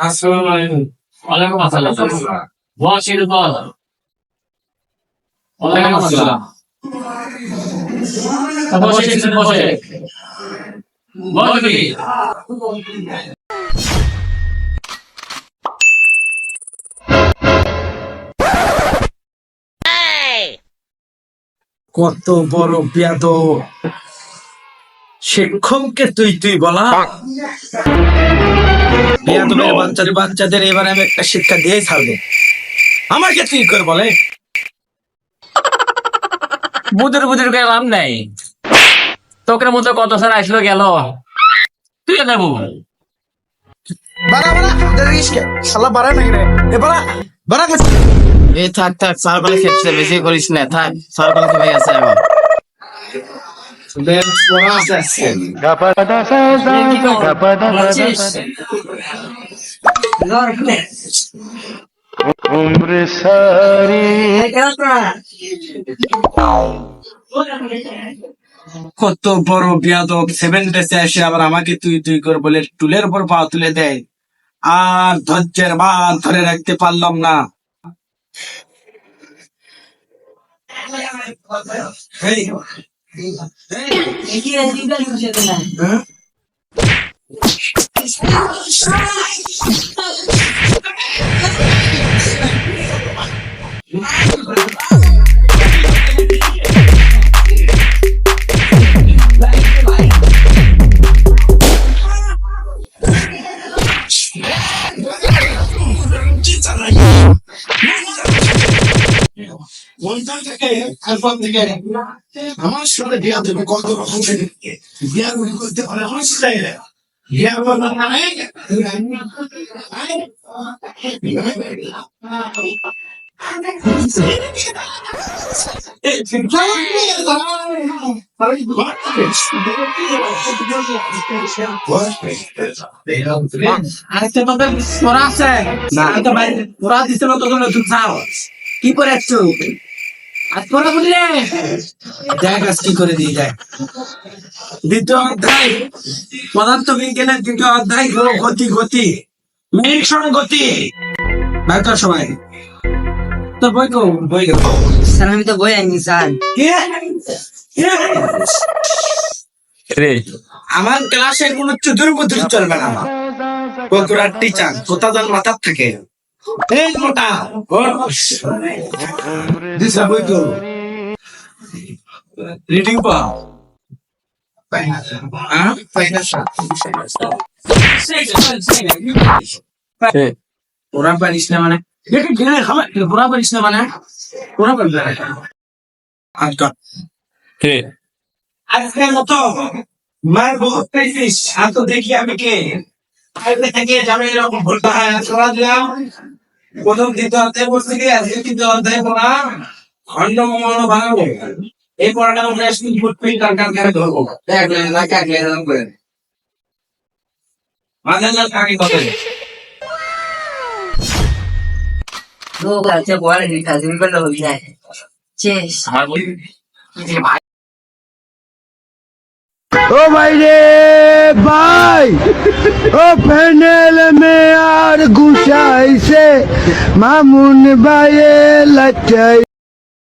আসসালামু আলাইকুম। ওয়ালাইকুম আসসালাম। বসির বল। ওয়ালাইকুম আসসালাম। বসে বসে বসবি। কত বড় বেয়াদব! শিক্ষককে তুই তুই বলা? বেয়াদবের বাচ্চাদের এবার আমি একটা শিক্ষা দিয়ে ছাড়বো। আমাকে তুই করে বলে? বুদুর বুদুর করে লাভ নাই। তোকের মতো কত সার আসলো গেল, তুই দেবো। বাড়া বাড়া দেরিসকে শালা বাড়া নাকি রে? এ বাড়া বাড়া গেছে। এই থাক থাক সরকারে খেপছে বেশি করিস না, থাক সরকারে খেপে গেছে এখন। বেশ পড়া আছে। কত বড় বেয়াদব! 7 ডেসে এসে আবার আমাকে তুই তুই করে বলে টুলের উপর পা তুলে দেয়। আর ধৈর্যের বাঁধ ধরে রাখতে পারলাম না। এই, হ্যাঁ? ওইখান থেকে এখন থেকে আমার সাথে বিয়া দেবে কত রকম বিয়া করতে পারে আমার সাথে বিয়া করবে না আরেকটা তোদের পড়া আছে না, এটা বাইরে পড়া দিতে না তোদের নতুন চাও কি করে আসছো আজ পড়া বললে দেখ আজ কি করে দিয়ে দেখ। দ্বিতীয় অধ্যায় পদার্থ বিজ্ঞানের দ্বিতীয় অধ্যায় গতি গতি নিরীক্ষণ গতি। বাইর কর সবাই তোর বই কো বই কো। স্যার আমি তো বই আনি স্যার। আমার ক্লাসে কোনো চুদুর বুদুর চলবে না। বকুড়ার টিচার কোথা যার মাথার থেকে এই মোটা দিশা বই কো রিডিং পা ওরা পারিস না মানে ওরা পারিস না মানে ওরা পারিস না আজকাল আজকের মতো মার বহুত পেয়েছিস আর তো দেখি আমি কে আগে থেকে যাবে এরকম ভুলটা হয় করা দিলাম। প্রথম দ্বিতীয় অধ্যায় বলতে গিয়ে আজকে তৃতীয় অধ্যায় পড়া খন্ড মন বানাবো। এই পড়াটা আমরা স্কুল ফুটপিল কারখানা করে ধরবো দেখলেন না কাটলে এরকম করে মাঝে না কাকে কথা ओ भाई रे भाई ओ पैनल में यार घुसाई से मामून भाई लचाई